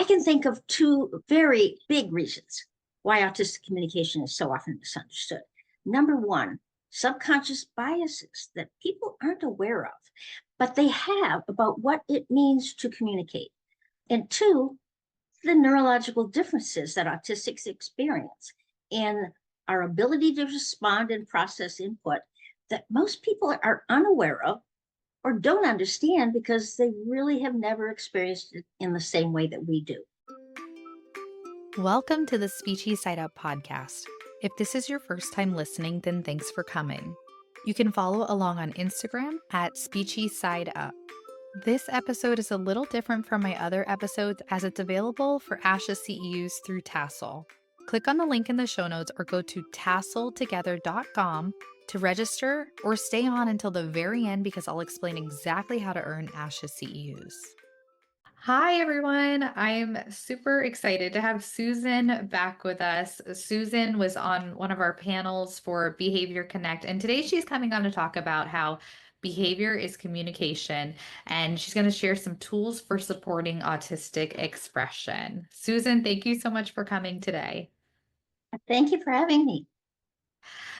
I can think of two very big reasons why autistic communication is so often misunderstood. Number one, subconscious biases that people aren't aware of, but they have about what it means to communicate. And two, the neurological differences that autistics experience in our ability to respond and process input that most people are unaware of or don't understand because they really have never experienced it in the same way that we do. Welcome to the Speechie Side Up podcast. If this is your first time listening, then thanks for coming. You can follow along on Instagram at Speechie Side Up. This episode is a little different from my other episodes as it's available for ASHA CEUs through Tassel. Click on the link in the show notes or go to tasseltogether.com to register or stay on until the very end because I'll explain exactly how to earn ASHA CEUs. Hi, everyone. I'm super excited to have Susan back with us. Susan was on one of our panels for Behavior Connect, and today she's coming on to talk about how behavior is communication, and she's going to share some tools for supporting autistic expression. Susan, thank you so much for coming today. Thank you for having me.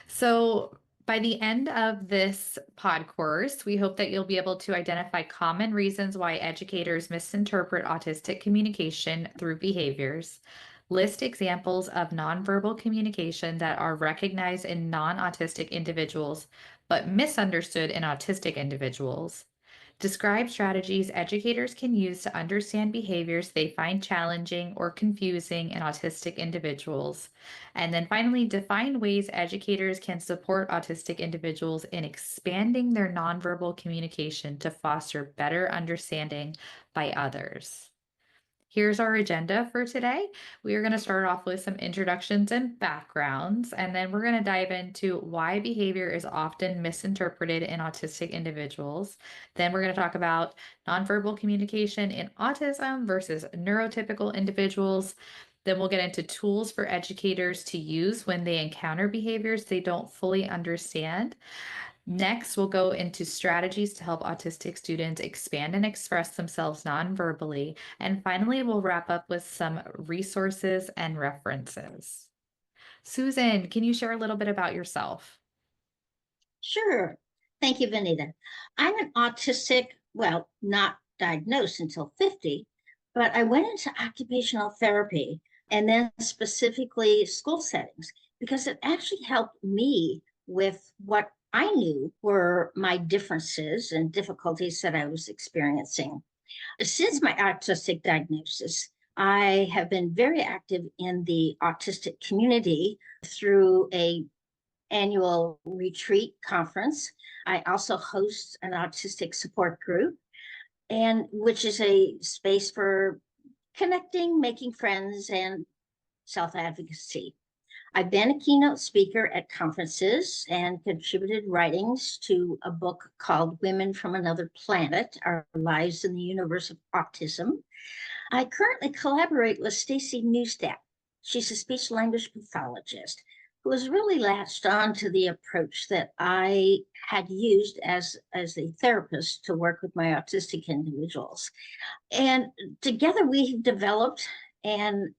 So, by the end of this Podcourse, we hope that you'll be able to identify common reasons why educators misinterpret autistic communication through behaviors, list examples of nonverbal communication that are recognized in non-autistic individuals but misunderstood in autistic individuals, describe strategies educators can use to understand behaviors they find challenging or confusing in autistic individuals. And then finally, define ways educators can support autistic individuals in expanding their nonverbal communication to foster better understanding by others. Here's our agenda for today. We are going to start off with some introductions and backgrounds, and then we're going to dive into why behavior is often misinterpreted in autistic individuals. Then we're going to talk about nonverbal communication in autism versus neurotypical individuals. Then we'll get into tools for educators to use when they encounter behaviors they don't fully understand. Next, we'll go into strategies to help autistic students expand and express themselves non-verbally. And finally, we'll wrap up with some resources and references. Susan, can you share a little bit about yourself? Sure. Thank you, Vanita. I'm an autistic, well, not diagnosed until 50, but I went into occupational therapy and then specifically school settings because it actually helped me with what I knew were my differences and difficulties that I was experiencing. Since my autistic diagnosis, I have been very active in the autistic community through a annual retreat conference. I also host an autistic support group, and which is a space for connecting, making friends, and self-advocacy. I've been a keynote speaker at conferences and contributed writings to a book called Women from Another Planet, Our Lives in the Universe of Autism. I currently collaborate with Stacy Neustadt. She's a speech language pathologist who has really latched on to the approach that I had used as a therapist to work with my autistic individuals. And together we've developed and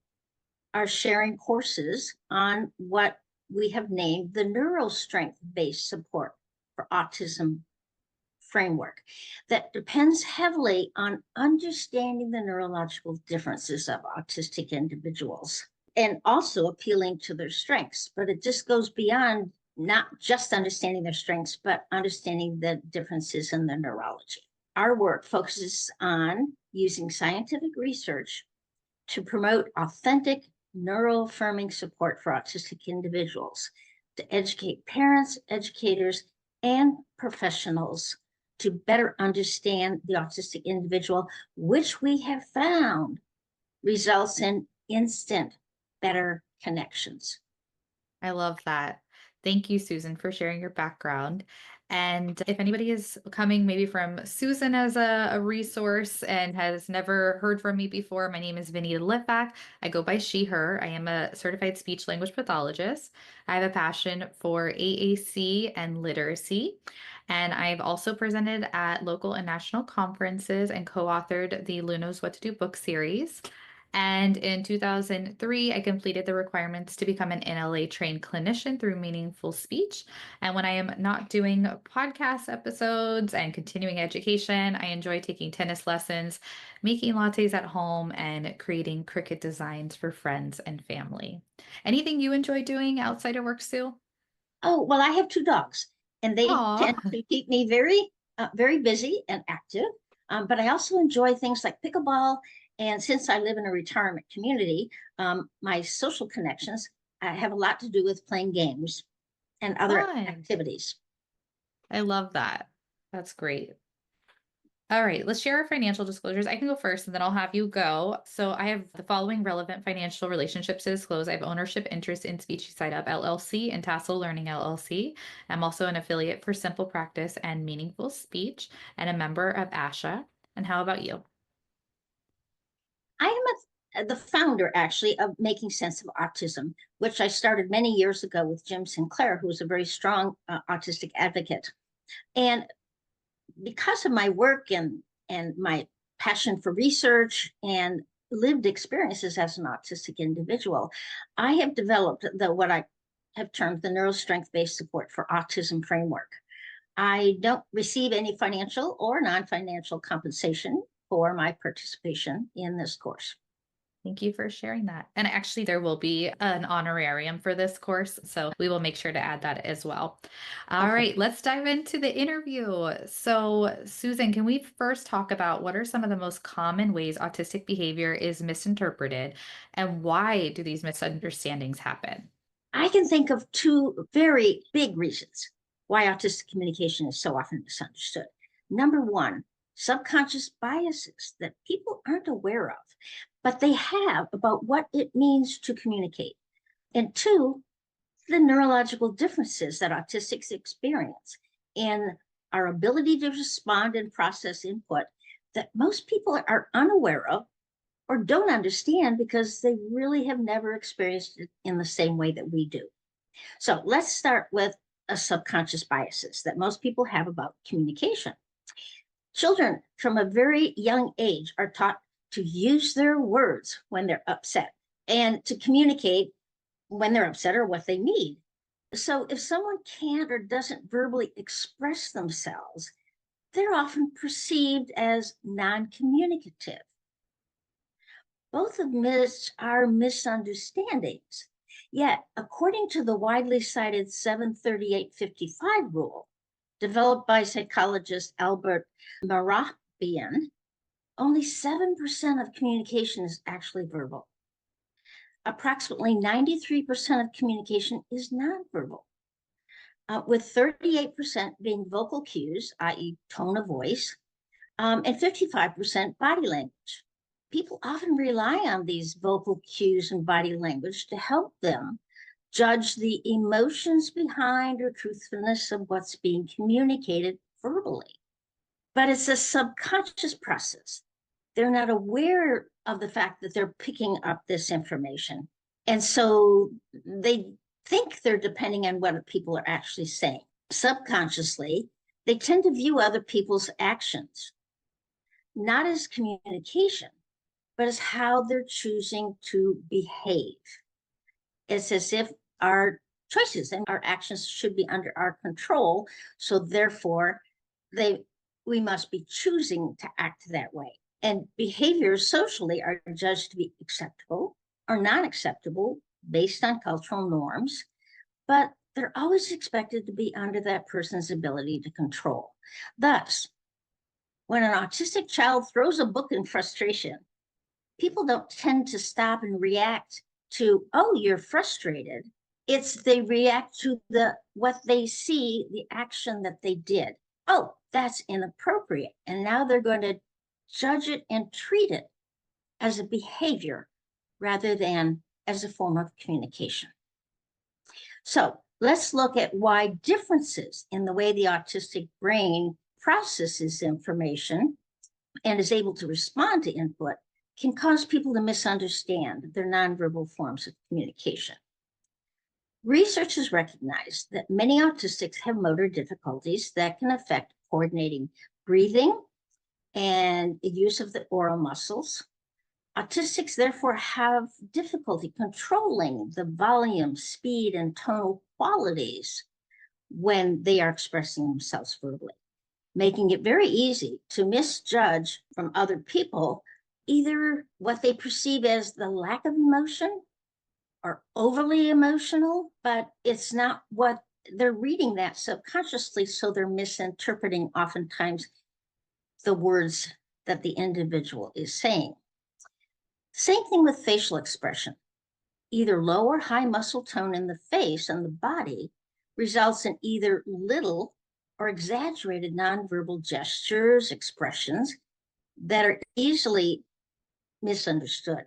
are sharing courses on what we have named the neurostrength-based support for autism framework that depends heavily on understanding the neurological differences of autistic individuals and also appealing to their strengths. But it just goes beyond not just understanding their strengths, but understanding the differences in the neurology. Our work focuses on using scientific research to promote authentic neuro-affirming support for autistic individuals, to educate parents, educators, and professionals to better understand the autistic individual, which we have found results in instant better connections. I love that. Thank you, Susan, for sharing your background. And if anybody is coming maybe from Susan as a resource and has never heard from me before, my name is Vanita Litvak. I go by she, her. I am a certified speech language pathologist. I have a passion for AAC and literacy. And I've also presented at local and national conferences and co-authored the Lou Knows What to Do book series. And in 2003, I completed the requirements to become an NLA trained clinician through meaningful speech. And when I am not doing podcast episodes and continuing education, I enjoy taking tennis lessons, making lattes at home, and creating cricket designs for friends and family. Anything you enjoy doing outside of work, Sue? Oh, well, I have two dogs, and they Aw. tend to keep me very busy and active. But I also enjoy things like pickleball. And since I live in a retirement community, my social connections have a lot to do with playing games and other Fun. activities. I love that. That's great. All right, let's share our financial disclosures. I can go first and then I'll have you go. So I have the following relevant financial relationships to disclose. I have ownership interest in Speechie Side Up LLC and Tassel Learning LLC. I'm also an affiliate for Simple Practice and Meaningful Speech and a member of ASHA. And how about you? I am the founder, actually, of Making Sense of Autism, which I started many years ago with Jim Sinclair, who is a very strong autistic advocate. And because of my work and my passion for research and lived experiences as an autistic individual, I have developed what I have termed the neurostrength-based support for autism framework. I don't receive any financial or non-financial compensation for my participation in this course. Thank you for sharing that. And actually, there will be an honorarium for this course, so we will make sure to add that as well. All Okay. right, let's dive into the interview. So, Susan, can we first talk about what are some of the most common ways autistic behavior is misinterpreted, and why do these misunderstandings happen? I can think of two very big reasons why autistic communication is so often misunderstood. Number one, subconscious biases that people aren't aware of, but they have about what it means to communicate. And two, the neurological differences that autistics experience in our ability to respond and process input that most people are unaware of or don't understand because they really have never experienced it in the same way that we do. So let's start with subconscious biases that most people have about communication. Children from a very young age are taught to use their words when they're upset and to communicate when they're upset or what they need. So if someone can't or doesn't verbally express themselves, they're often perceived as non-communicative. Both of which are misunderstandings. Yet, according to the widely cited 73855 rule, developed by psychologist Albert Mehrabian, only 7% of communication is actually verbal. Approximately 93% of communication is nonverbal, with 38% being vocal cues, i.e. tone of voice, and 55% body language. People often rely on these vocal cues and body language to help them judge the emotions behind or truthfulness of what's being communicated verbally. But it's a subconscious process. They're not aware of the fact that they're picking up this information. And so they think they're depending on what people are actually saying. Subconsciously, they tend to view other people's actions not as communication, but as how they're choosing to behave. It's as if our choices and our actions should be under our control. So therefore, we must be choosing to act that way. And behaviors socially are judged to be acceptable or non-acceptable based on cultural norms, but they're always expected to be under that person's ability to control. Thus, when an autistic child throws a book in frustration, people don't tend to stop and react to, oh, you're frustrated. It's they react to what they see, the action that they did. Oh, that's inappropriate. And now they're going to judge it and treat it as a behavior rather than as a form of communication. So let's look at why differences in the way the autistic brain processes information and is able to respond to input can cause people to misunderstand their nonverbal forms of communication. Research has recognized that many autistics have motor difficulties that can affect coordinating breathing and the use of the oral muscles, Autistics therefore have difficulty controlling the volume, speed, and tonal qualities when they are expressing themselves verbally, making it very easy to misjudge from other people either what they perceive as the lack of emotion or overly emotional, but it's not what they're reading that subconsciously, so they're misinterpreting oftentimes the words that the individual is saying. Same thing with facial expression. Either low or high muscle tone in the face and the body results in either little or exaggerated nonverbal gestures, expressions that are easily misunderstood.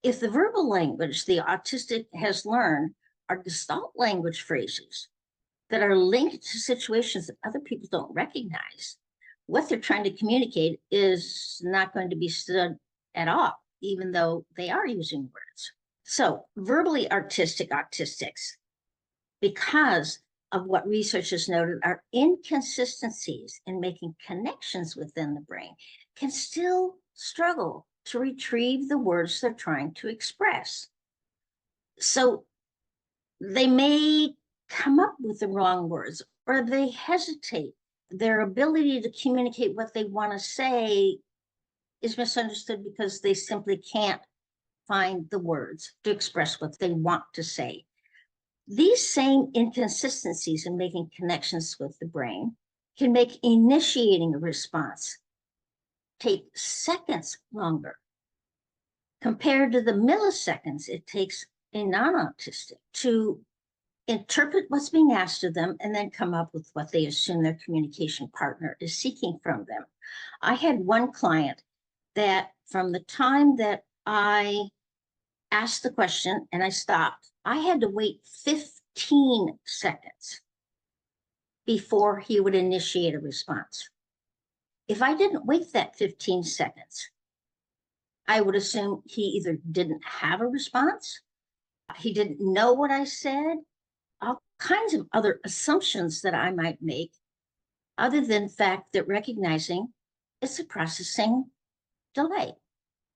If the verbal language the autistic has learned are Gestalt language phrases that are linked to situations that other people don't recognize, what they're trying to communicate is not going to be stood at all, even though they are using words. So verbally artistic autistics, because of what research has noted are inconsistencies in making connections within the brain, can still struggle to retrieve the words they're trying to express. So they may come up with the wrong words, or they hesitate. Their ability to communicate what they want to say is misunderstood because they simply can't find the words to express what they want to say. These same inconsistencies in making connections with the brain can make initiating a response take seconds longer compared to the milliseconds it takes a non-autistic to interpret what's being asked of them and then come up with what they assume their communication partner is seeking from them. I had one client that from the time that I asked the question and I stopped, I had to wait 15 seconds before he would initiate a response. If I didn't wait that 15 seconds, I would assume he either didn't have a response, he didn't know what I said, all kinds of other assumptions that I might make, other than the fact that recognizing it's a processing delay.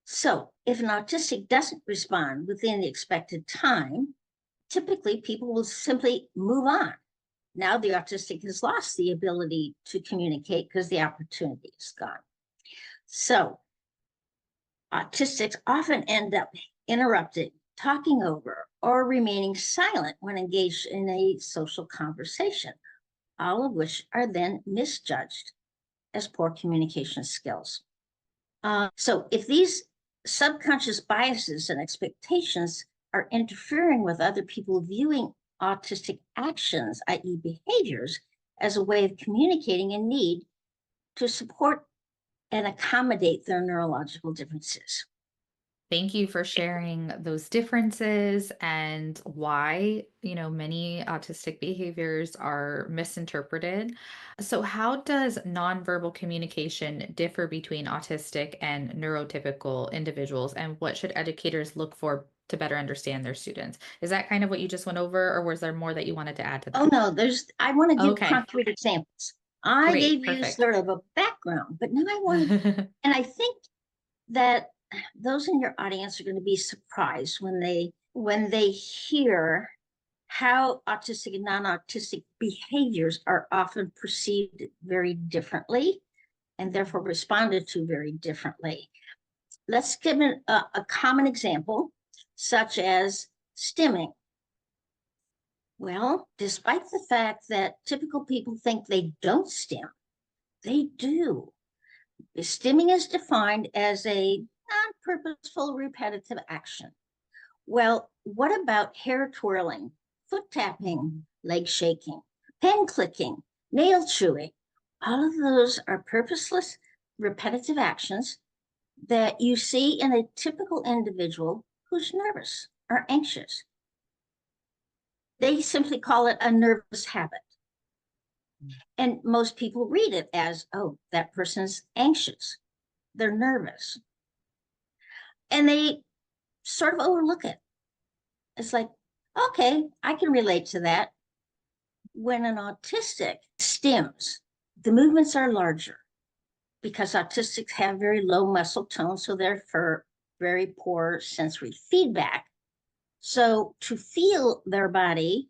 So if an autistic doesn't respond within the expected time, typically people will simply move on. Now the autistic has lost the ability to communicate because the opportunity is gone. So autistics often end up interrupting, talking over, or remaining silent when engaged in a social conversation, all of which are then misjudged as poor communication skills. So if these subconscious biases and expectations are interfering with other people viewing autistic actions, i.e. behaviors, as a way of communicating a need to support and accommodate their neurological differences. Thank you for sharing those differences and why, many autistic behaviors are misinterpreted. So, how does nonverbal communication differ between autistic and neurotypical individuals, and what should educators look for to better understand their students? Is that kind of what you just went over, or was there more that you wanted to add to Oh, that? no, I want to give Okay, concrete examples. I great, gave you perfect. sort of a background, but now I want to, and I think that those in your audience are going to be surprised when they hear how autistic and non-autistic behaviors are often perceived very differently and therefore responded to very differently. Let's give a common example, such as stimming. Well, despite the fact that typical people think they don't stim, they do. Stimming is defined as a non-purposeful repetitive action. Well, what about hair twirling, foot tapping, leg shaking, pen clicking, nail chewing? All of those are purposeless repetitive actions that you see in a typical individual who's nervous or anxious. They simply call it a nervous habit. And most people read it as, oh, that person's anxious. They're nervous. And they sort of overlook it. It's like, okay, I can relate to that. When an autistic stims, the movements are larger because autistics have very low muscle tone, so therefore very poor sensory feedback. So to feel their body,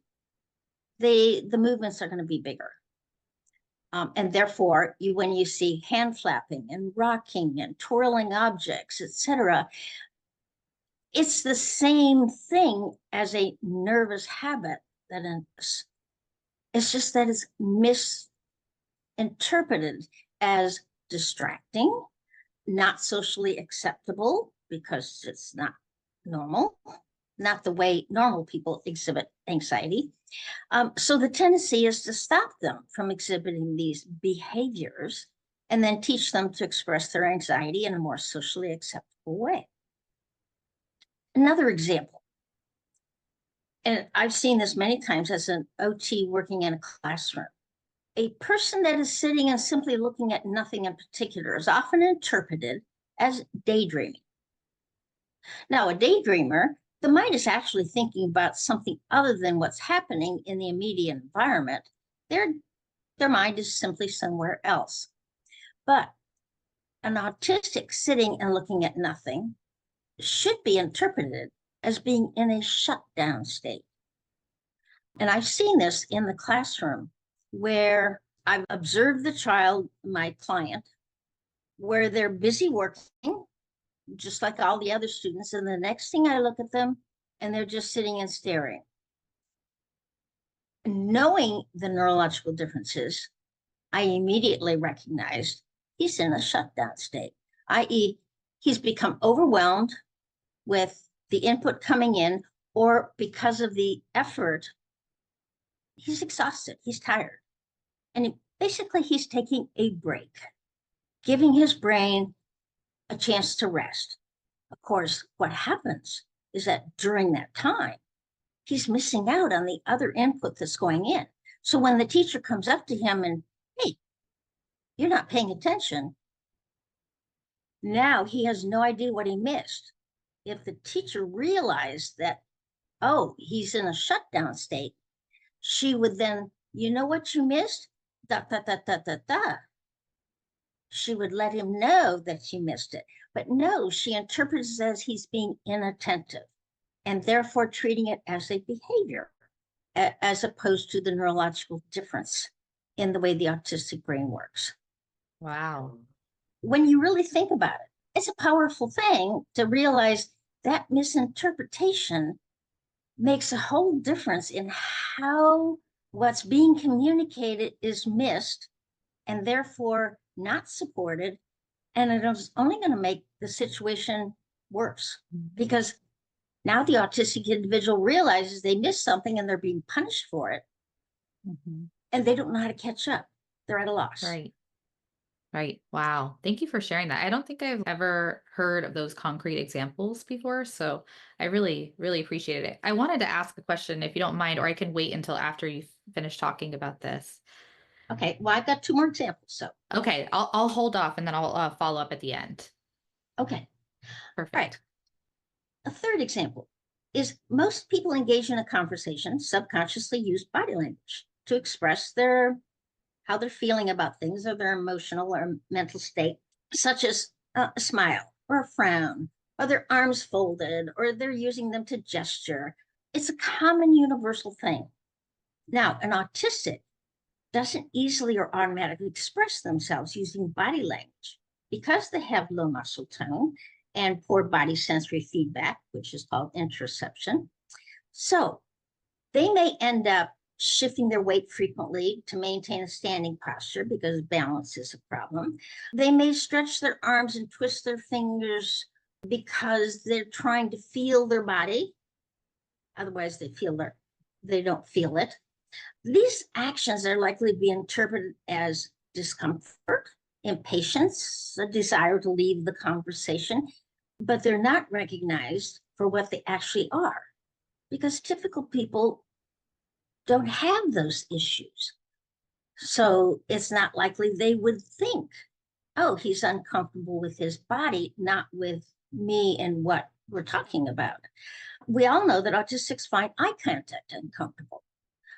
the movements are going to be bigger. And therefore, when you see hand flapping and rocking and twirling objects, etc., it's the same thing as a nervous habit that it's just that it's misinterpreted as distracting, not socially acceptable because it's not normal, not the way normal people exhibit anxiety. So the tendency is to stop them from exhibiting these behaviors and then teach them to express their anxiety in a more socially acceptable way. Another example, and I've seen this many times as an OT working in a classroom. A person that is sitting and simply looking at nothing in particular is often interpreted as daydreaming. Now, a daydreamer, the mind is actually thinking about something other than what's happening in the immediate environment. Their mind is simply somewhere else. But an autistic sitting and looking at nothing should be interpreted as being in a shutdown state. And I've seen this in the classroom where I've observed the child, my client, where they're busy working, just like all the other students. And the next thing I look at them, and they're just sitting and staring. Knowing the neurological differences, I immediately recognized he's in a shutdown state, i.e., he's become overwhelmed with the input coming in, or because of the effort, he's exhausted, he's tired. And basically, he's taking a break, giving his brain a chance to rest. Of course, what happens is that during that time, he's missing out on the other input that's going in. So when the teacher comes up to him and, hey, you're not paying attention, now he has no idea what he missed. If the teacher realized that, oh, he's in a shutdown state, she would then, you know what you missed? Da, da, da, da, da, da. She would let him know that she missed it. But no, she interprets it as he's being inattentive and therefore treating it as a behavior, as opposed to the neurological difference in the way the autistic brain works. Wow. When you really think about it, it's a powerful thing to realize that misinterpretation makes a whole difference in how what's being communicated is missed and therefore not supported. And it is only going to make the situation worse because now the autistic individual realizes they missed something and they're being punished for it. Mm-hmm. And they don't know how to catch up. They're at a loss. Right. Right. Wow. Thank you for sharing that. I don't think I've ever heard of those concrete examples before. So I really, really appreciated it. I wanted to ask a question, if you don't mind, or I can wait until after you finish talking about this. Okay. Well, I've got two more examples. So. Okay. I'll hold off and then I'll follow up at the end. Okay. Perfect. All right. A third example is most people engage in a conversation subconsciously use body language to express how they're feeling about things or their emotional or mental state, such as a smile or a frown, or their arms folded, or they're using them to gesture. It's a common universal thing. Now, an autistic doesn't easily or automatically express themselves using body language because they have low muscle tone and poor body sensory feedback, which is called interoception. So they may end up shifting their weight frequently to maintain a standing posture because balance is a problem. They may stretch their arms and twist their fingers because they're trying to feel their body. Otherwise, they don't feel it. These actions are likely to be interpreted as discomfort, impatience, a desire to leave the conversation, but they're not recognized for what they actually are because typical people don't have those issues. So it's not likely they would think, oh, he's uncomfortable with his body, not with me and what we're talking about. We all know that autistics find eye contact uncomfortable.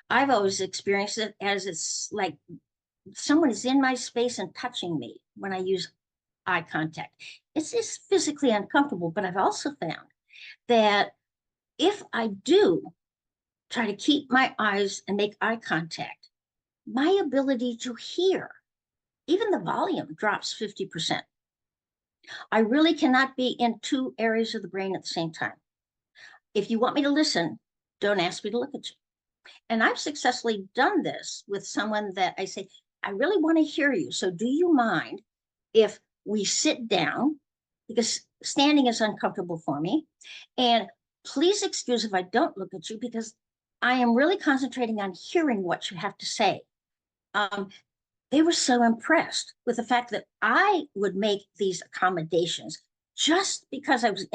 I've always experienced it as it's like someone is in my space and touching me when I use eye contact. It's just physically uncomfortable. But I've also found that if I do try to keep my eyes and make eye contact, my ability to hear, even the volume, drops 50%. I really cannot be in two areas of the brain at the same time. If you want me to listen, don't ask me to look at you. And I've successfully done this with someone that I say, I really want to hear you. So do you mind if we sit down? Because standing is uncomfortable for me. And please excuse if I don't look at you because I am really concentrating on hearing what you have to say. They were so impressed with the fact that I would make these accommodations just because I was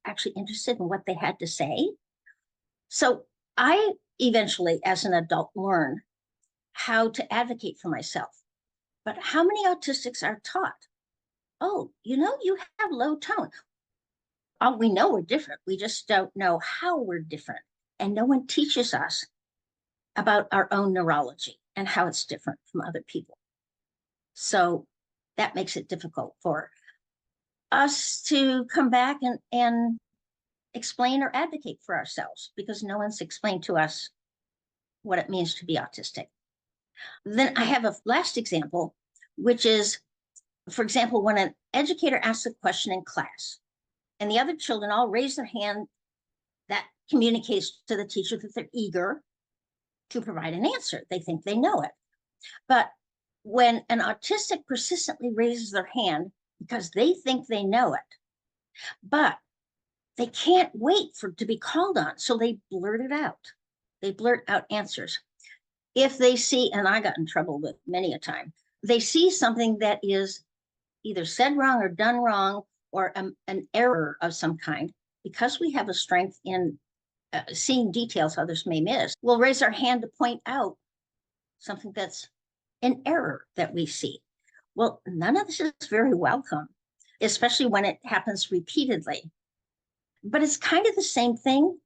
actually interested in what they had to say. So I eventually, as an adult, learned how to advocate for myself. But how many autistics are taught? Oh, you have low tone. Oh, we know we're different. We just don't know how we're different. And no one teaches us about our own neurology and how it's different from other people. So that makes it difficult for us to come back and explain or advocate for ourselves because no one's explained to us what it means to be autistic. Then I have a last example, which is, for example, when an educator asks a question in class and the other children all raise their hand, that communicates to the teacher that they're eager to provide an answer. They think they know it. But when an autistic persistently raises their hand because they think they know it, but they can't wait for it to be called on, so they blurt it out. They blurt out answers. If they see, and I got in trouble with many a time, they see something that is either said wrong or done wrong or an error of some kind, because we have a strength in seeing details others may miss, we'll raise our hand to point out something that's an error that we see. Well, none of this is very welcome, especially when it happens repeatedly. But it's kind of the same thing.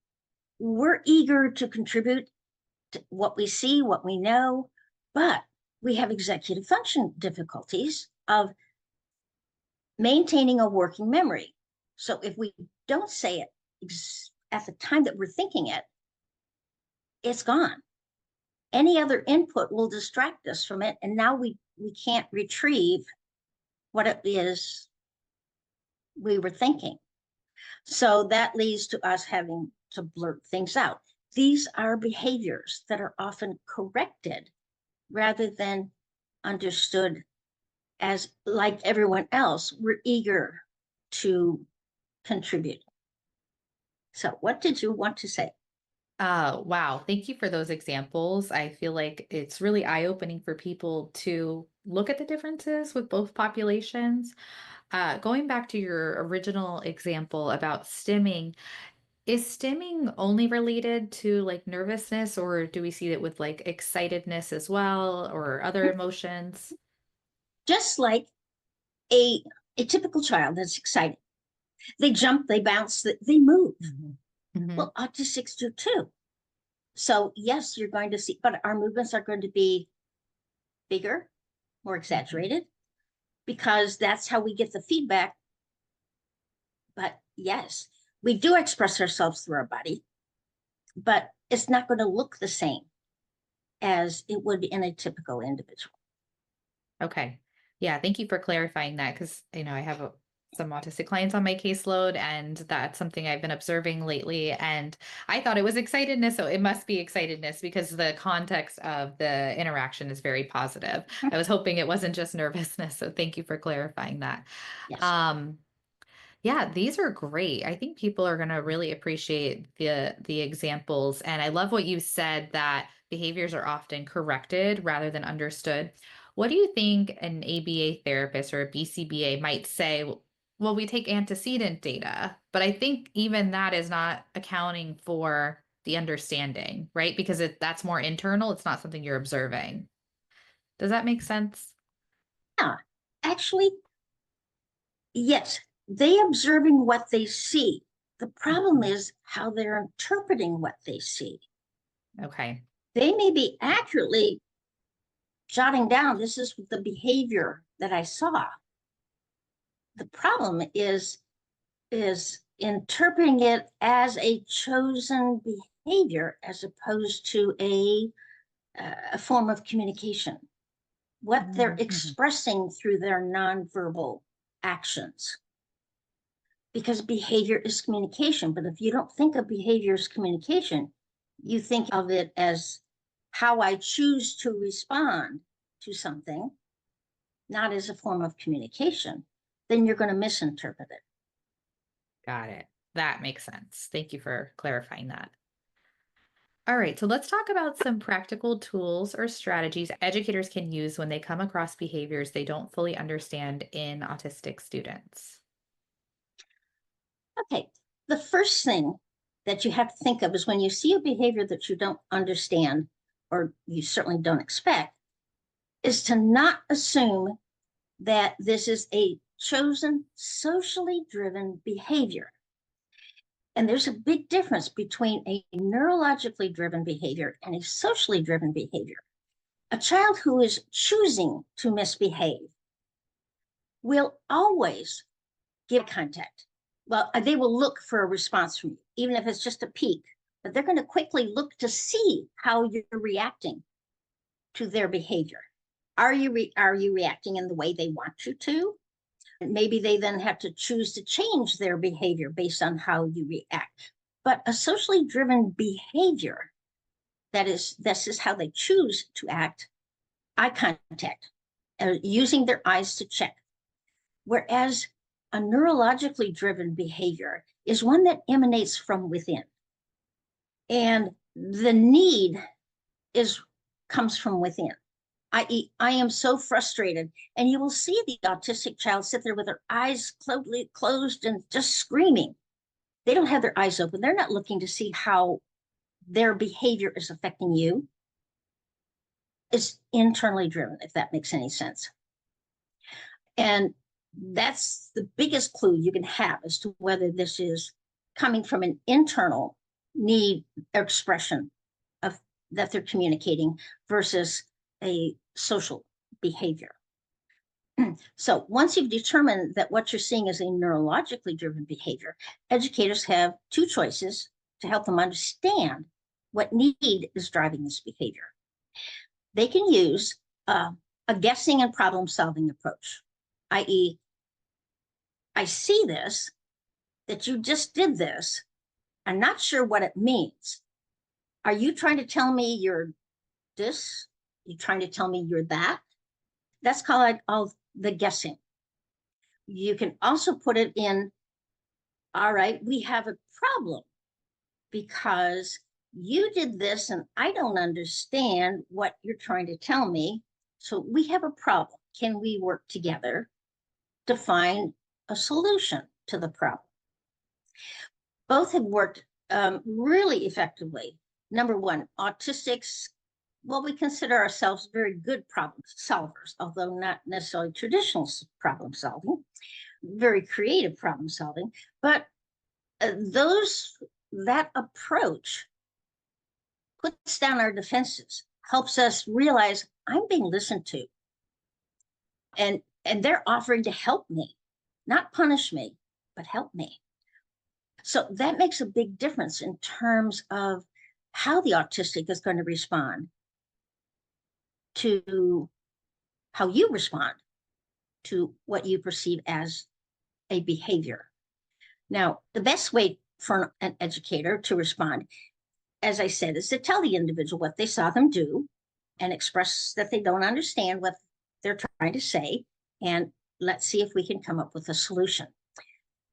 We're eager to contribute to what we see, what we know, but we have executive function difficulties of maintaining a working memory. So if we don't say it at the time that we're thinking it, it's gone. Any other input will distract us from it, and now we can't retrieve what it is we were thinking. So that leads to us having to blurt things out. These are behaviors that are often corrected rather than understood as, like everyone else, we're eager to contribute. So what did you want to say? Wow. Thank you for those examples. I feel like it's really eye-opening for people to look at the differences with both populations. Going back to your original example about stimming, is stimming only related to like nervousness, or do we see it with like excitedness as well, or other emotions? Just like a typical child that's excited, they jump, they bounce, they move. Mm-hmm. Well, autistics do too. So yes, you're going to see, but our movements are going to be bigger, more exaggerated, because that's how we get the feedback. But yes, we do express ourselves through our body, but it's not going to look the same as it would in a typical individual. Okay. Yeah, thank you for clarifying that because I have some autistic clients on my caseload, and that's something I've been observing lately. And I thought it was excitedness, so it must be excitedness because the context of the interaction is very positive. I was hoping it wasn't just nervousness, so thank you for clarifying that. Yes. Yeah, these are great. I think people are going to really appreciate the examples. And I love what you said that behaviors are often corrected rather than understood. What do you think an ABA therapist or a BCBA might say? Well, we take antecedent data, but I think even that is not accounting for the understanding, right? Because that's more internal. It's not something you're observing. Does that make sense? Yeah, actually, yes, they observing what they see. The problem is how they're interpreting what they see. Okay. They may be accurately jotting down, this is the behavior that I saw. The problem is interpreting it as a chosen behavior as opposed to a form of communication, what they're expressing through their nonverbal actions. Because behavior is communication, but if you don't think of behavior as communication, you think of it as how I choose to respond to something, not as a form of communication, then you're going to misinterpret it. Got it. That makes sense. Thank you for clarifying that. All right, so let's talk about some practical tools or strategies educators can use when they come across behaviors they don't fully understand in autistic students. Okay, the first thing that you have to think of is when you see a behavior that you don't understand, or you certainly don't expect, is to not assume that this is a chosen, socially driven behavior. And there's a big difference between a neurologically driven behavior and a socially driven behavior. A child who is choosing to misbehave will always give contact. Well, they will look for a response from you, even if it's just a peek, but they're going to quickly look to see how you're reacting to their behavior. Are you reacting in the way they want you to? Maybe they then have to choose to change their behavior based on how you react. But a socially driven behavior, this is how they choose to act, eye contact, using their eyes to check. Whereas a neurologically driven behavior is one that emanates from within. And the need comes from within. I.e., I am so frustrated. And you will see the autistic child sit there with their eyes closed and just screaming. They don't have their eyes open. They're not looking to see how their behavior is affecting you. It's internally driven, if that makes any sense. And that's the biggest clue you can have as to whether this is coming from an internal need or expression of that they're communicating versus a social behavior. So once you've determined that what you're seeing is a neurologically driven behavior, educators have two choices to help them understand what need is driving this behavior. They can use a guessing and problem solving approach, i.e., I see this, that you just did this. I'm not sure what it means. Are you trying to tell me you're this? You're trying to tell me you're that? That's called all the guessing. You can also put it in, all right, we have a problem because you did this and I don't understand what you're trying to tell me. So we have a problem. Can we work together to find a solution to the problem? Both have worked really effectively. Number one, autistics, well, we consider ourselves very good problem solvers, although not necessarily traditional problem solving, very creative problem solving. But that approach puts down our defenses, helps us realize I'm being listened to. And they're offering to help me, not punish me, but help me. So that makes a big difference in terms of how the autistic is going to respond to how you respond to what you perceive as a behavior. Now, the best way for an educator to respond, as I said, is to tell the individual what they saw them do and express that they don't understand what they're trying to say, and let's see if we can come up with a solution.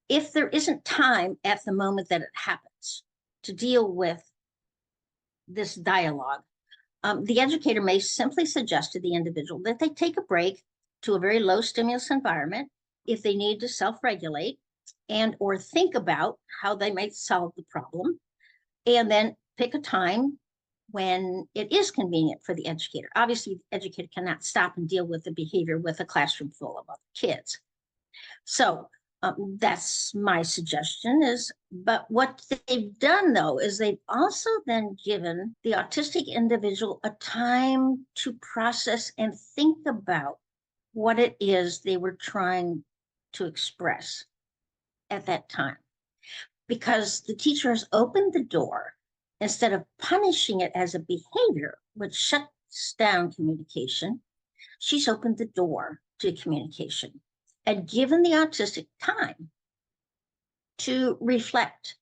If there isn't time at the moment that it happens to deal with this dialogue, the educator may simply suggest to the individual that they take a break to a very low stimulus environment if they need to self-regulate and or think about how they might solve the problem, and then pick a time when it is convenient for the educator. Obviously, the educator cannot stop and deal with the behavior with a classroom full of other kids. So that's my suggestion but what they've done though is they've also then given the autistic individual a time to process and think about what it is they were trying to express at that time, because the teacher has opened the door. Instead of punishing it as a behavior, which shuts down communication, she's opened the door to communication and given the autistic time to reflect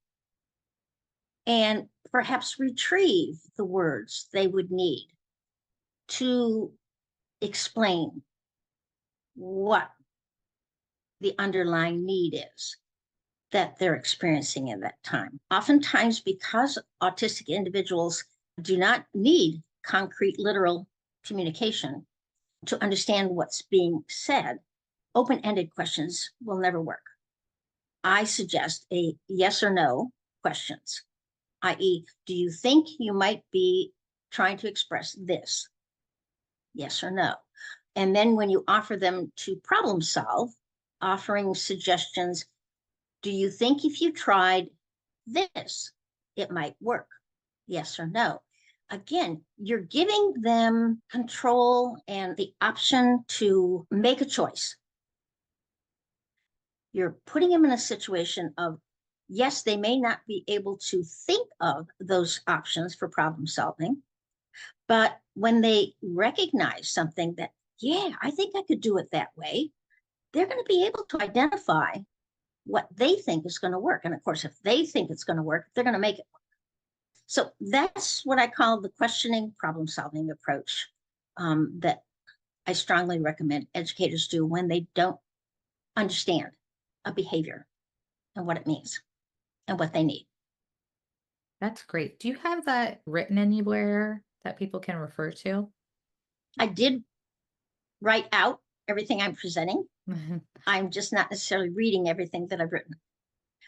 and perhaps retrieve the words they would need to explain what the underlying need is that they're experiencing in that time. Oftentimes, because autistic individuals do not need concrete, literal communication to understand what's being said, open-ended questions will never work. I suggest a yes or no questions, i.e., do you think you might be trying to express this? Yes or no. And then when you offer them to problem solve, offering suggestions, do you think if you tried this, it might work? Yes or no. Again, you're giving them control and the option to make a choice. You're putting them in a situation of, yes, they may not be able to think of those options for problem solving, but when they recognize something that, yeah, I think I could do it that way, they're going to be able to identify what they think is going to work. And of course, if they think it's going to work, they're going to make it work. So that's what I call the questioning problem solving approach that I strongly recommend educators do when they don't understand a behavior and what it means and what they need. That's great. Do you have that written anywhere that people can refer to? I did write out everything I'm presenting. I'm just not necessarily reading everything that I've written.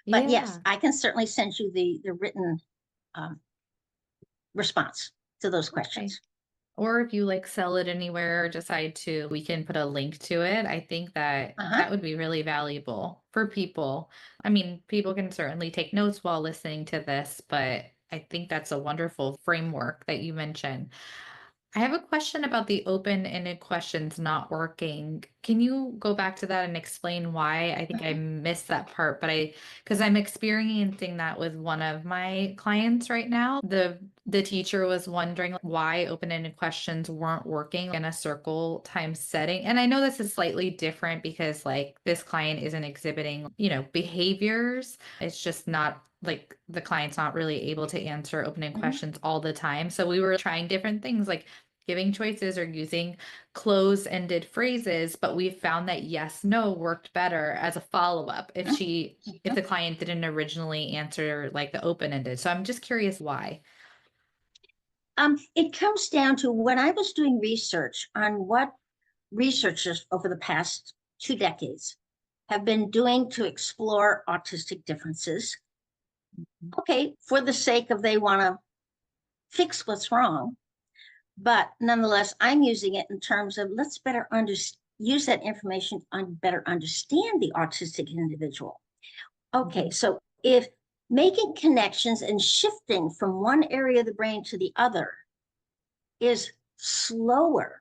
But yes, Yeah. I can certainly send you the written response to those questions. Or if you like sell it anywhere or decide to, we can put a link to it. I think that that would be really valuable for people. I mean, people can certainly take notes while listening to this, but I think that's a wonderful framework that you mentioned. I have a question about the open-ended questions not working. Can you go back to that and explain why? I think I missed that part, but because I'm experiencing that with one of my clients right now. The teacher was wondering why open-ended questions weren't working in a circle time setting. And I know this is slightly different because like this client isn't exhibiting, behaviors. It's just not like the client's not really able to answer open-ended questions all the time. So we were trying different things like giving choices or using close-ended phrases, but we found that yes, no worked better as a follow-up if the client didn't originally answer like the open-ended. So I'm just curious why. It comes down to when I was doing research on what researchers over the past 2 decades have been doing to explore autistic differences. Okay, for the sake of they want to fix what's wrong, but nonetheless, I'm using it in terms of let's better use that information to better understand the autistic individual. Okay, so if making connections and shifting from one area of the brain to the other is slower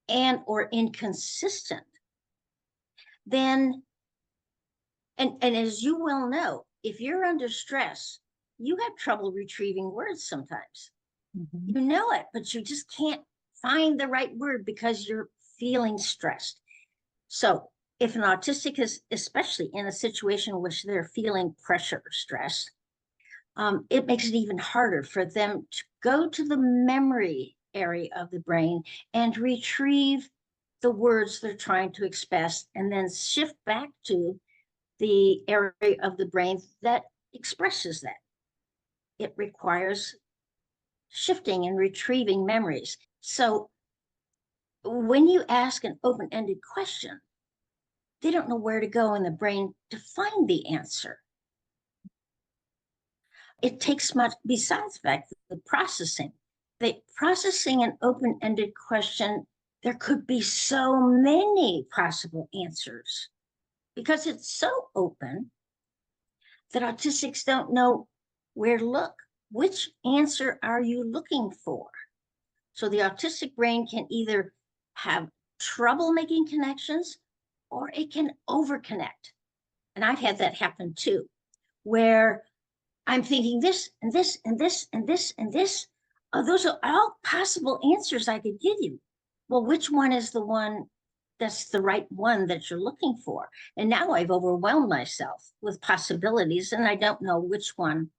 and or inconsistent, then, and as you well know, if you're under stress, you have trouble retrieving words sometimes. You know it, but you just can't find the right word because you're feeling stressed. So if an autistic is especially in a situation in which they're feeling pressure or stress, it makes it even harder for them to go to the memory area of the brain and retrieve the words they're trying to express and then shift back to the area of the brain that expresses that. It requires shifting and retrieving memories. So when you ask an open-ended question, they don't know where to go in the brain to find the answer. It takes much, besides the fact that processing an open-ended question, there could be so many possible answers because it's so open that autistics don't know where to look. Which answer are you looking for? So the autistic brain can either have trouble making connections or it can overconnect. And I've had that happen too, where I'm thinking this and this and this and this and this. Those are all possible answers I could give you. Well, which one is the one that's the right one that you're looking for? And now I've overwhelmed myself with possibilities and I don't know which one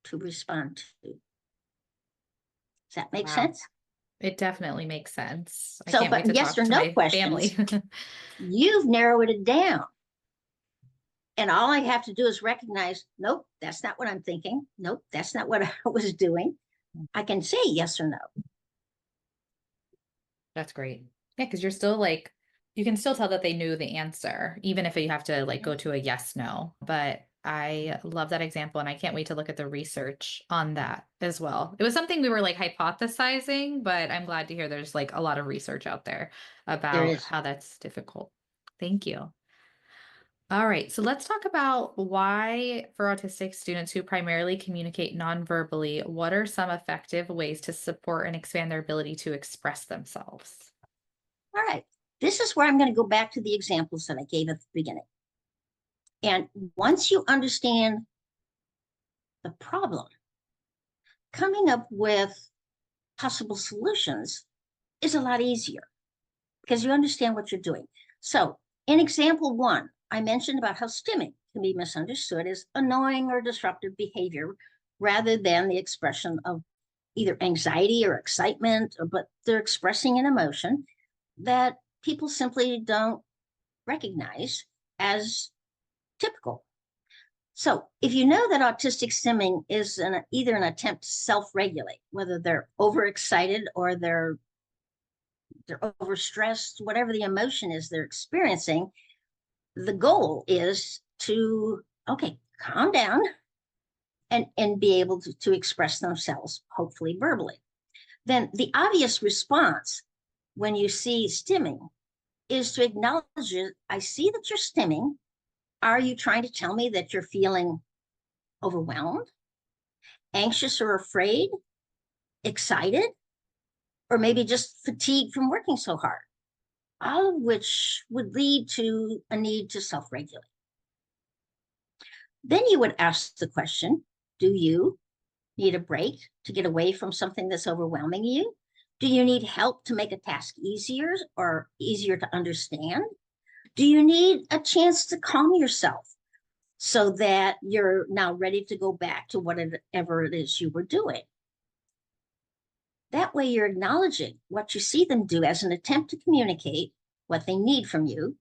to respond to. Does that make Wow. sense? It definitely makes sense. I So, can't wait but to yes talk or to no my questions, family. you've narrowed it down. And all I have to do is recognize, nope, that's not what I'm thinking. Nope, that's not what I was doing. I can say yes or no. That's great. Yeah, because you're still like, you can still tell that they knew the answer, even if you have to like go to a yes, no. But I love that example and I can't wait to look at the research on that as well. It was something we were like hypothesizing, but I'm glad to hear there's like a lot of research out there There about is. how that's difficult. Thank you. All right, so let's talk about why, for autistic students who primarily communicate nonverbally, what are some effective ways to support and expand their ability to express themselves? All right. This is where I'm going to go back to the examples that I gave at the beginning. And once you understand the problem, coming up with possible solutions is a lot easier because you understand what you're doing. So, in example one, I mentioned about how stimming can be misunderstood as annoying or disruptive behavior rather than the expression of either anxiety or excitement, but they're expressing an emotion that people simply don't recognize as typical. So, if you know that autistic stimming is either an attempt to self-regulate, whether they're overexcited or they're overstressed, whatever the emotion is they're experiencing, the goal is to, okay, calm down and be able to express themselves, hopefully verbally. Then the obvious response when you see stimming is to acknowledge it. I see that you're stimming. Are you trying to tell me that you're feeling overwhelmed, anxious or afraid, excited, or maybe just fatigued from working so hard? All of which would lead to a need to self regulate. Then you would ask the question, do you need a break to get away from something that's overwhelming you? Do you need help to make a task easier or easier to understand? Do you need a chance to calm yourself so that you're now ready to go back to whatever it is you were doing? That way, you're acknowledging what you see them do as an attempt to communicate what they need from you.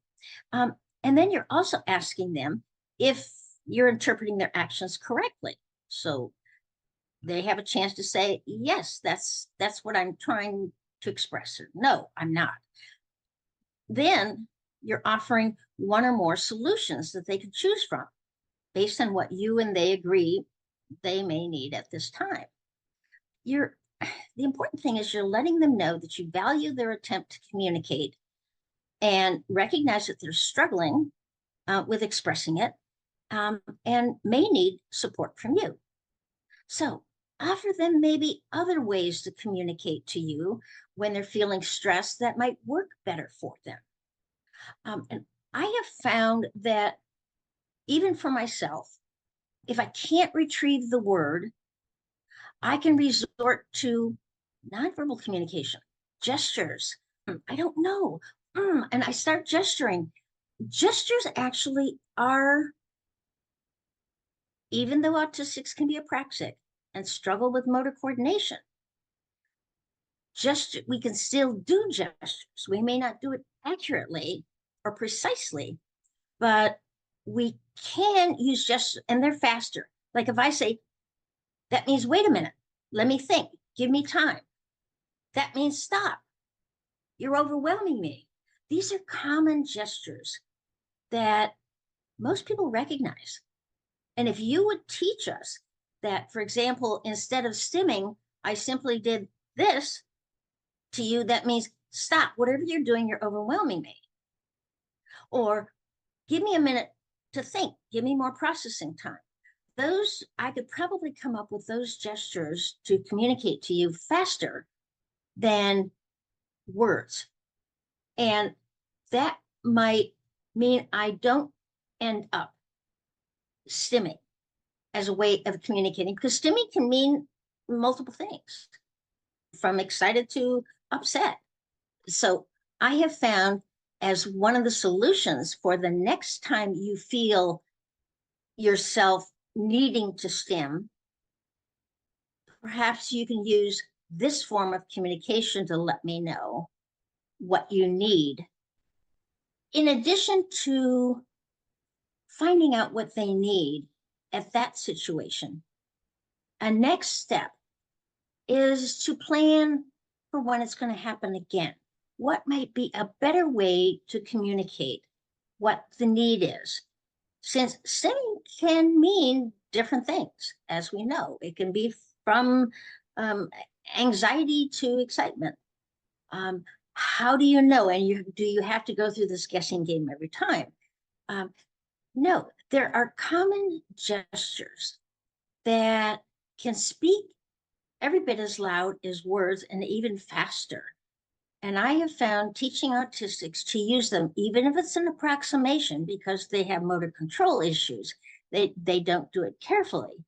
And then you're also asking them if you're interpreting their actions correctly. So they have a chance to say, yes, that's what I'm trying to express, or no, I'm not. Then you're offering one or more solutions that they could choose from based on what you and they agree they may need at this time. The important thing is you're letting them know that you value their attempt to communicate and recognize that they're struggling with expressing it and may need support from you. So offer them maybe other ways to communicate to you when they're feeling stressed that might work better for them. And I have found that even for myself, if I can't retrieve the word, I can resort to nonverbal communication, gestures. I don't know. And I start gesturing. Gestures actually are, even though autistics can be apraxic and struggle with motor coordination, we can still do gestures. We may not do it accurately or precisely, but we can use gestures and they're faster. Like if I say, that means wait a minute, let me think, give me time. That means stop. You're overwhelming me. These are common gestures that most people recognize. And if you would teach us that, for example, instead of stimming, I simply did this to you, that means stop. Whatever you're doing, you're overwhelming me. Or give me a minute to think. Give me more processing time. Those, I could probably come up with those gestures to communicate to you faster than words. And that might mean I don't end up stimming as a way of communicating, because stimming can mean multiple things, from excited to upset. So I have found, as one of the solutions for the next time you feel yourself needing to stim, perhaps you can use this form of communication to let me know what you need. In addition to finding out what they need at that situation, a next step is to plan for when it's going to happen again. What might be a better way to communicate what the need is? Since stimming can mean different things, as we know, it can be from anxiety to excitement. How do you know? And do you have to go through this guessing game every time? No, there are common gestures that can speak every bit as loud as words and even faster. And I have found teaching autistics to use them, even if it's an approximation, because they have motor control issues. They don't do it carefully.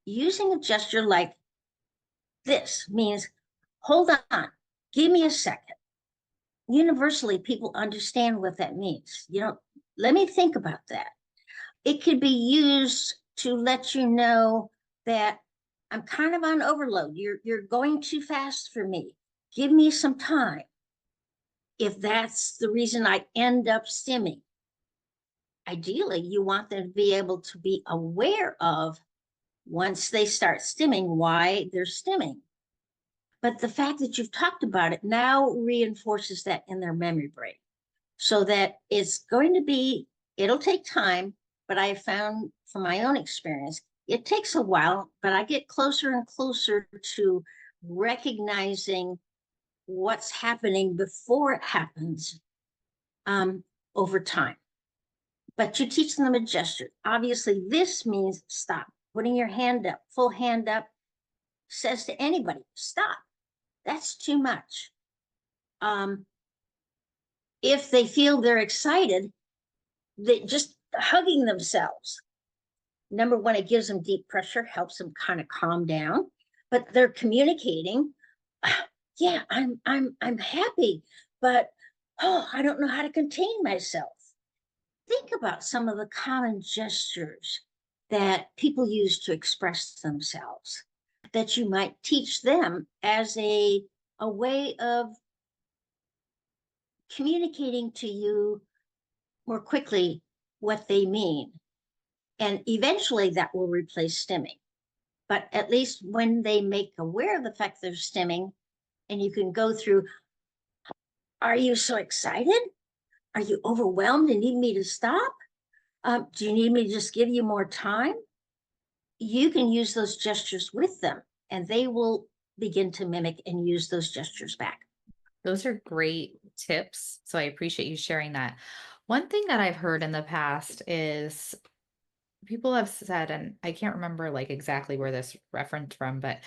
Using a gesture like this means, hold on, give me a second. Universally, people understand what that means. Let me think about that. It could be used to let you know that I'm kind of on overload. You're going too fast for me. Give me some time. If that's the reason I end up stimming, ideally, you want them to be able to be aware of, once they start stimming, why they're stimming. But the fact that you've talked about it now reinforces that in their memory brain, so that it'll take time, but I have found from my own experience, it takes a while, but I get closer and closer to recognizing what's happening before it happens over time. But you teach them a gesture. Obviously, this means stop. Putting your hand up, full hand up, says to anybody, stop. That's too much. If they feel they're excited, they just hugging themselves. Number one, it gives them deep pressure, helps them kind of calm down, but they're communicating. Yeah, I'm happy, but I don't know how to contain myself. Think about some of the common gestures that people use to express themselves that you might teach them as a way of communicating to you more quickly what they mean. And eventually that will replace stimming. But at least when they make aware of the fact they're stimming, and you can go through, are you so excited? Are you overwhelmed and need me to stop? Do you need me to just give you more time? You can use those gestures with them, and they will begin to mimic and use those gestures back. Those are great tips. So I appreciate you sharing that. One thing that I've heard in the past is people have said, and I can't remember like exactly where this reference from, but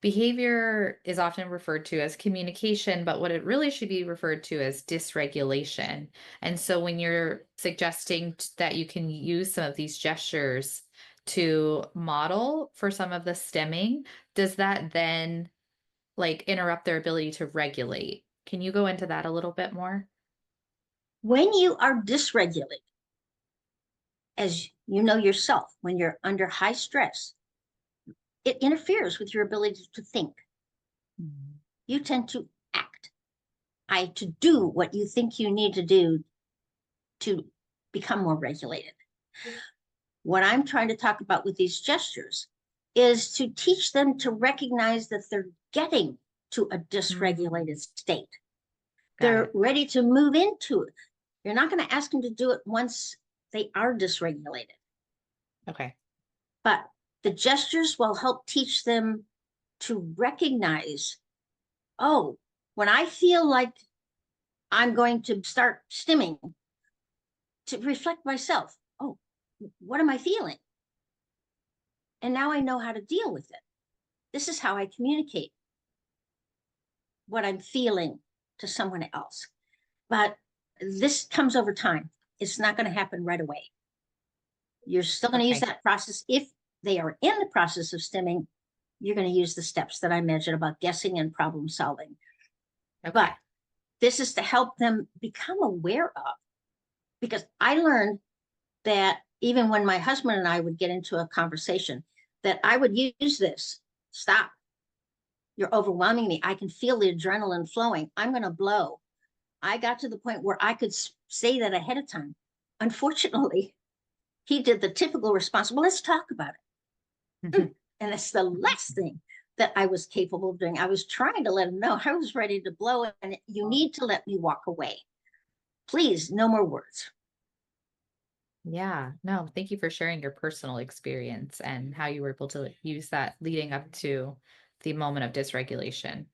behavior is often referred to as communication, but what it really should be referred to as dysregulation. And so when you're suggesting that you can use some of these gestures to model for some of the stemming, does that then like interrupt their ability to regulate? Can you go into that a little bit more? When you are dysregulated, as you know yourself, when you're under high stress, it interferes with your ability to think. Mhm. You tend to act, to do what you think you need to do to become more regulated. What I'm trying to talk about with these gestures is to teach them to recognize that they're getting to a dysregulated state. They're ready to move into it. You're not going to ask them to do it once they are dysregulated. Okay. But the gestures will help teach them to recognize, oh, when I feel like I'm going to start stimming, to reflect myself, oh, what am I feeling? And now I know how to deal with it. This is how I communicate what I'm feeling to someone else. But this comes over time. it's not going to happen right away. You're still going to use Okay. that process. If they are in the process of stimming, you're going to use the steps that I mentioned about guessing and problem solving. Okay. But this is to help them become aware of, because I learned that even when my husband and I would get into a conversation, that I would use this. Stop. You're overwhelming me. I can feel the adrenaline flowing. I'm going to blow. I got to the point where I could say that ahead of time. Unfortunately, he did the typical response. Well, let's talk about it. And that's the last thing that I was capable of doing. I was trying to let him know I was ready to blow, and you need to let me walk away. Please, no more words. Yeah, no, thank you for sharing your personal experience and how you were able to use that leading up to the moment of dysregulation.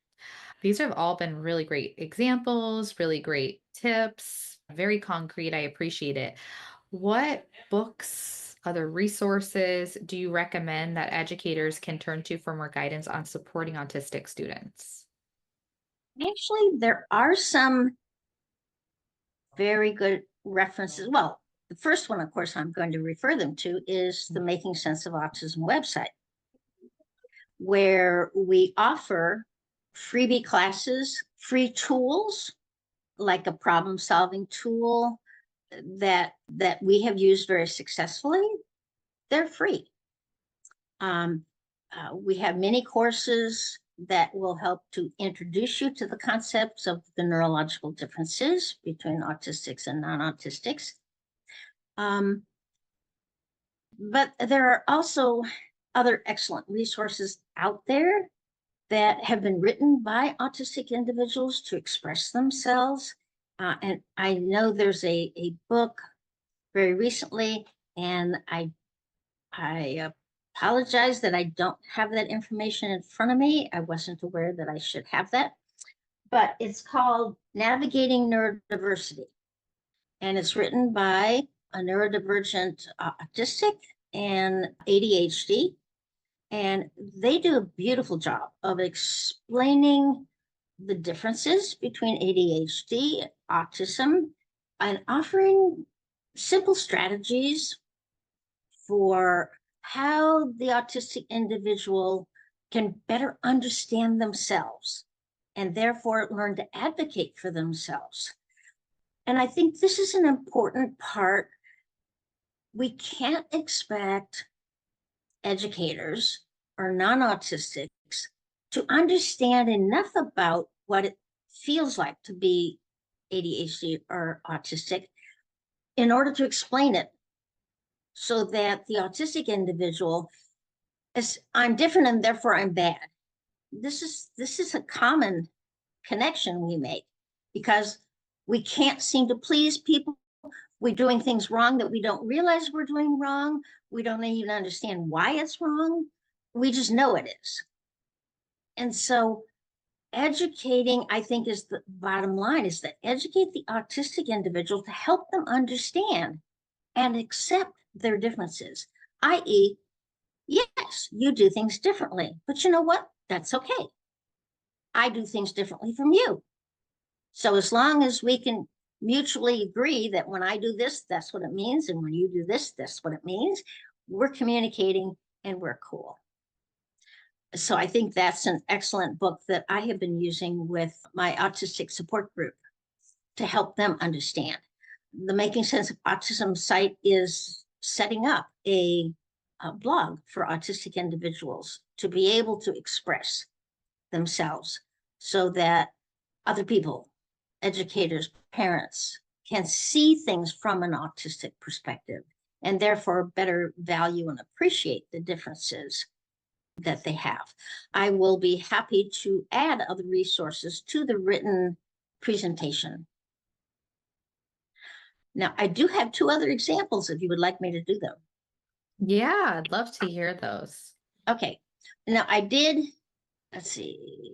These have all been really great examples, really great tips, very concrete. I appreciate it. What books, other resources do you recommend that educators can turn to for more guidance on supporting autistic students? Actually, there are some very good references. Well, the first one, of course, I'm going to refer them to is the Making Sense of Autism website, where we offer freebie classes, free tools, like a problem solving tool that we have used very successfully. They're free. We have many courses that will help to introduce you to the concepts of the neurological differences between autistics and non-autistics. But there are also other excellent resources out there that have been written by autistic individuals to express themselves. And I know there's a book very recently, and I apologize that I don't have that information in front of me. I wasn't aware that I should have that, but it's called Navigating Neurodiversity, and it's written by a neurodivergent autistic and ADHD. And they do a beautiful job of explaining the differences between ADHD and autism and offering simple strategies for how the autistic individual can better understand themselves and therefore learn to advocate for themselves. And I think this is an important part. We can't expect educators or non-autistics to understand enough about what it feels like to be ADHD or autistic in order to explain it, so that the autistic individual is, I'm different and therefore I'm bad. This is a common connection we make, because we can't seem to please people. We're doing things wrong that we don't realize we're doing wrong. We don't even understand why it's wrong. We just know it is. And so educating, I think, is the bottom line, is to educate the autistic individual to help them understand and accept their differences, i.e., yes, you do things differently, but you know what? That's okay. I do things differently from you. So as long as we can mutually agree that when I do this, that's what it means, and when you do this, that's what it means, we're communicating and we're cool. So I think that's an excellent book that I have been using with my autistic support group to help them understand. The Making Sense of Autism site is setting up a blog for autistic individuals to be able to express themselves, so that other people, educators, parents, can see things from an autistic perspective and therefore better value and appreciate the differences that they have. I will be happy to add other resources to the written presentation. Now, I do have two other examples if you would like me to do them. Yeah, I'd love to hear those. Okay. Now, I did, let's see.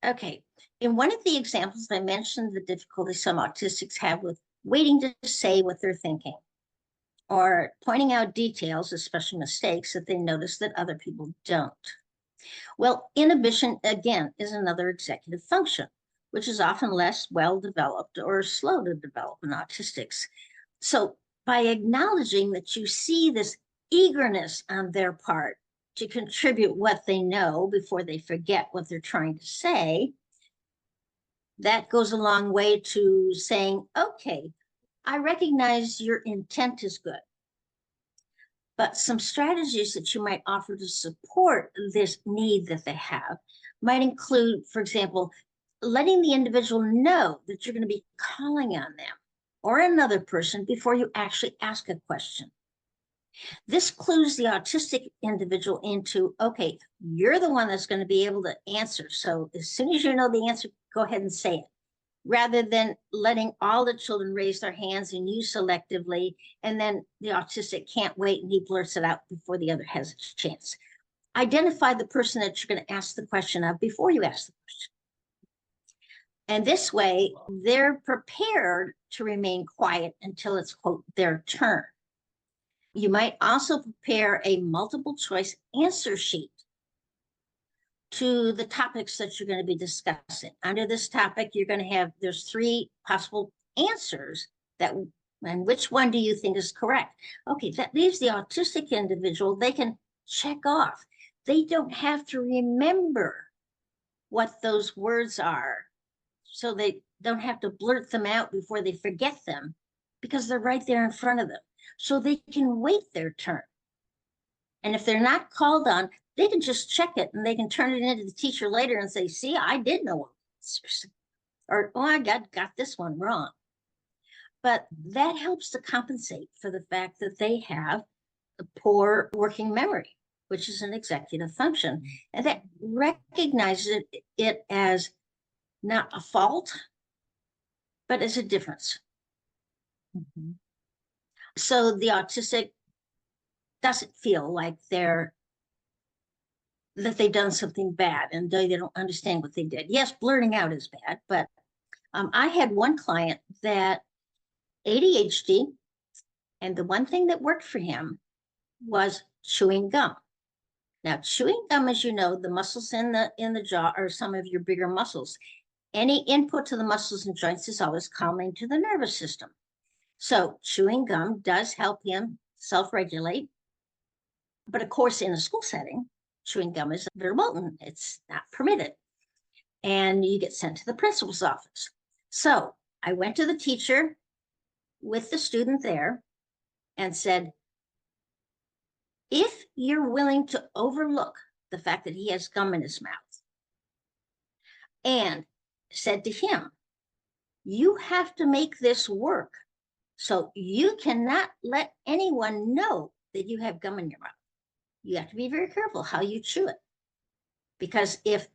Okay. In one of the examples, I mentioned the difficulty some autistics have with waiting to say what they're thinking, or pointing out details, especially mistakes, that they notice that other people don't. Well, inhibition, again, is another executive function, which is often less well developed or slow to develop in autistics. So by acknowledging that you see this eagerness on their part to contribute what they know before they forget what they're trying to say, that goes a long way to saying, okay, I recognize your intent is good, but some strategies that you might offer to support this need that they have might include, for example, letting the individual know that you're going to be calling on them or another person before you actually ask a question. This clues the autistic individual into, okay, you're the one that's going to be able to answer. So as soon as you know the answer, go ahead and say it, rather than letting all the children raise their hands and you selectively, and then the autistic can't wait and he blurts it out before the other has a chance. Identify the person that you're going to ask the question of before you ask the question. And this way, they're prepared to remain quiet until it's, quote, their turn. You might also prepare a multiple choice answer sheet to the topics that you're going to be discussing. Under this topic, you're going to have, there's 3 possible answers that, and which one do you think is correct? Okay, that leaves the autistic individual, they can check off. They don't have to remember what those words are, so they don't have to blurt them out before they forget them, because they're right there in front of them. So they can wait their turn. And if they're not called on, they can just check it and they can turn it into the teacher later and say, see, I did know answers. Or, oh, I got this one wrong. But that helps to compensate for the fact that they have a poor working memory, which is an executive function. And that recognizes it as not a fault, but as a difference. Mhm. So the autistic doesn't feel like that they've done something bad and they don't understand what they did. Yes, blurting out is bad, but I had one client that ADHD, and the one thing that worked for him was chewing gum. Now, chewing gum, as you know, the muscles in the jaw are some of your bigger muscles. Any input to the muscles and joints is always calming to the nervous system. So chewing gum does help him self-regulate. But of course, in a school setting, chewing gum is verboten. It's not permitted. And you get sent to the principal's office. So I went to the teacher with the student there and said, if you're willing to overlook the fact that he has gum in his mouth, and said to him, you have to make this work. So you cannot let anyone know that you have gum in your mouth. You have to be very careful how you chew it. Because if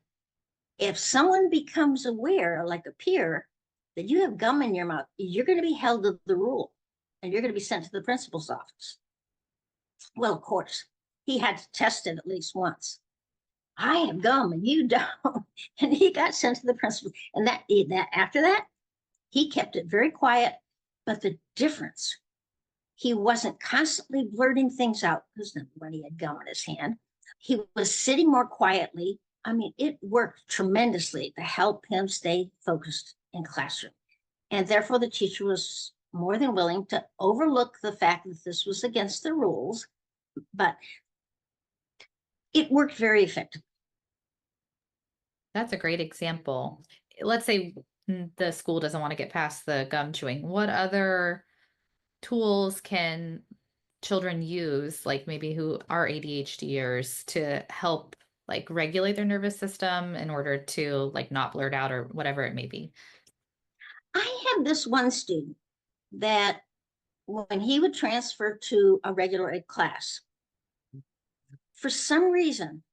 someone becomes aware, like a peer, that you have gum in your mouth, you're going to be held to the rule and you're going to be sent to the principal's office. Well, of course, he had to test it at least once. I have gum and you don't. And he got sent to the principal. And that after that, he kept it very quiet. But the difference, he wasn't constantly blurting things out, because when he had gum in his hand, he was sitting more quietly. I mean, it worked tremendously to help him stay focused in classroom. And therefore, the teacher was more than willing to overlook the fact that this was against the rules, but it worked very effectively. That's a great example. Let's say the school doesn't want to get past the gum chewing. What other tools can children use, like maybe who are ADHDers, to help like regulate their nervous system in order to like not blurt out or whatever it may be? I had this one student that when he would transfer to a regular ed class, for some reason,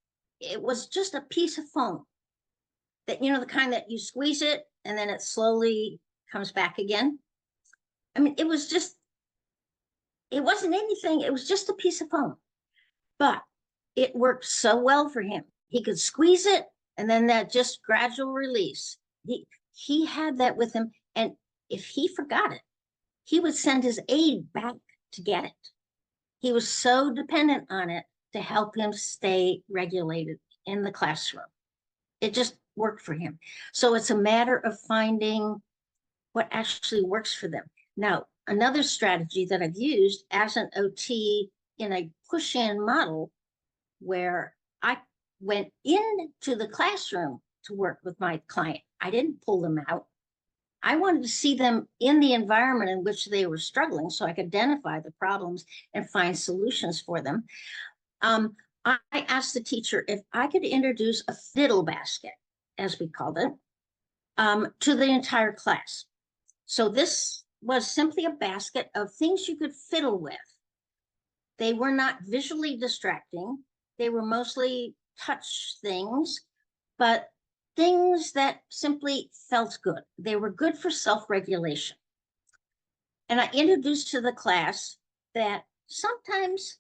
it was just a piece of foam that, the kind that you squeeze it and then it slowly comes back again. I mean, it wasn't anything. It was just a piece of foam, but it worked so well for him. He could squeeze it and then that just gradual release. He had that with him. And if he forgot it, he would send his aide back to get it. He was so dependent on it to help him stay regulated in the classroom. It just work for him. So it's a matter of finding what actually works for them. Now, another strategy that I've used as an OT in a push-in model where I went into the classroom to work with my client. I didn't pull them out. I wanted to see them in the environment in which they were struggling so I could identify the problems and find solutions for them. I asked the teacher if I could introduce a fiddle basket, as we called it, to the entire class. So this was simply a basket of things you could fiddle with. They were not visually distracting. They were mostly touch things, but things that simply felt good. They were good for self-regulation. And I introduced to the class that sometimes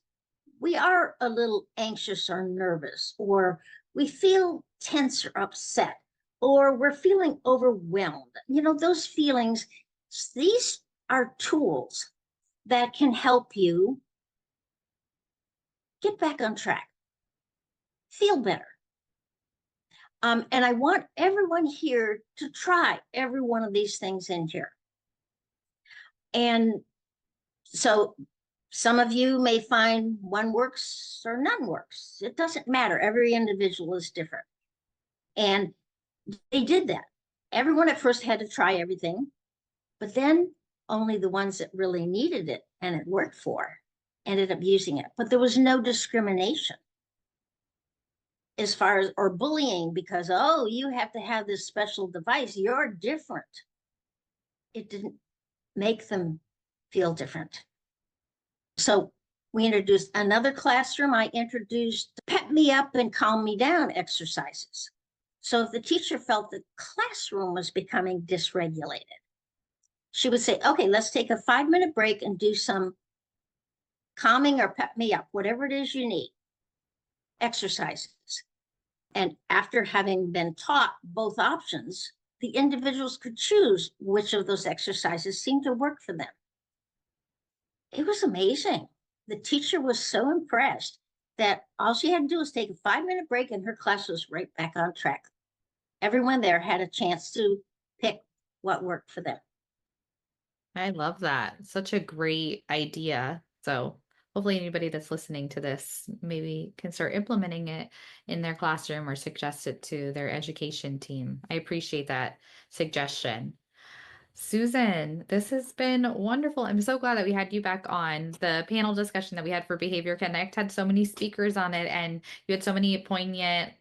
we are a little anxious or nervous, or we feel tense or upset, or we're feeling overwhelmed. You know, those feelings, these are tools that can help you get back on track, feel better. And I want everyone here to try every one of these things in here. And so some of you may find one works or none works. It doesn't matter. Every individual is different. And they did that. Everyone at first had to try everything, but then only the ones that really needed it and it worked for ended up using it. But there was no discrimination as far as, or bullying because, oh, you have to have this special device. You're different. It didn't make them feel different. So we introduced another classroom. I introduced pep me up and calm me down exercises. So if the teacher felt the classroom was becoming dysregulated, she would say, okay, let's take a 5-minute break and do some calming or pep me up, whatever it is you need, exercises. And after having been taught both options, the individuals could choose which of those exercises seemed to work for them. It was amazing. The teacher was so impressed that all she had to do was take a 5-minute break and her class was right back on track. Everyone there had a chance to pick what worked for them. I love that. Such a great idea. So hopefully anybody that's listening to this maybe can start implementing it in their classroom or suggest it to their education team. I appreciate that suggestion. Susan, this has been wonderful. I'm so glad that we had you back on. The panel discussion that we had for Behavior Connect had so many speakers on it, and you had so many poignant,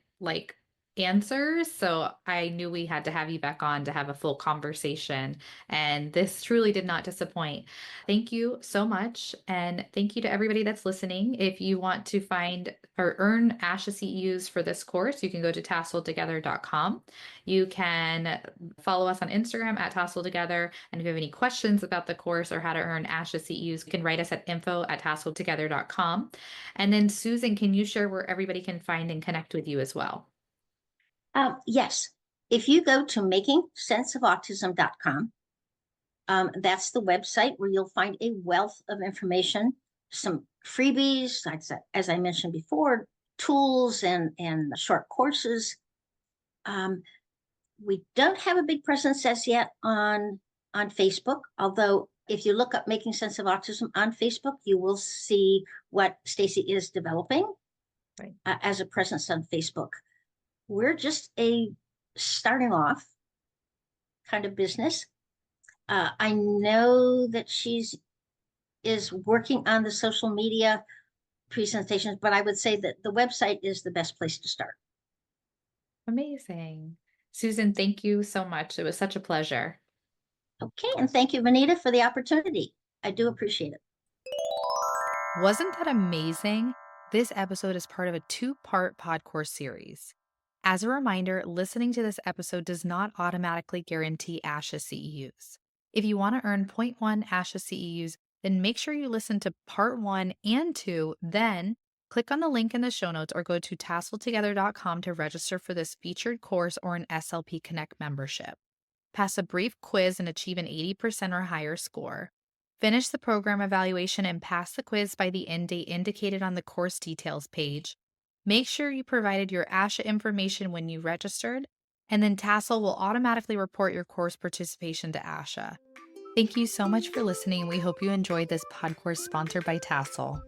answers. So I knew we had to have you back on to have a full conversation. And this truly did not disappoint. Thank you so much. And thank you to everybody that's listening. If you want to find or earn ASHA CEUs for this course, you can go to tasseltogether.com. You can follow us on Instagram at Tassel Together. And if you have any questions about the course or how to earn ASHA CEUs, you can write us at info@tasseltogether.com. And then Susan, can you share where everybody can find and connect with you as well? Yes. If you go to makingsenseofautism.com, that's the website where you'll find a wealth of information, some freebies, as I mentioned before, tools and short courses. We don't have a big presence as yet on Facebook, although if you look up Making Sense of Autism on Facebook, you will see what Stacy is developing as a presence on Facebook. We're just a starting off kind of business. I know that is working on the social media presentations, but I would say that the website is the best place to start. Amazing. Susan, thank you so much. It was such a pleasure. Okay, and thank you, Vanita, for the opportunity. I do appreciate it. Wasn't that amazing? This episode is part of a 2-part Podcourse series. As a reminder, listening to this episode does not automatically guarantee ASHA CEUs. If you want to earn 0.1 ASHA CEUs, then make sure you listen to part 1 and 2, then click on the link in the show notes or go to tasseltogether.com to register for this featured course or an SLP Connect membership. Pass a brief quiz and achieve an 80% or higher score. Finish the program evaluation and pass the quiz by the end date indicated on the course details page. Make sure you provided your ASHA information when you registered. and then Tassel will automatically report your course participation to ASHA. Thank you so much for listening. We hope you enjoyed this Podcourse sponsored by Tassel.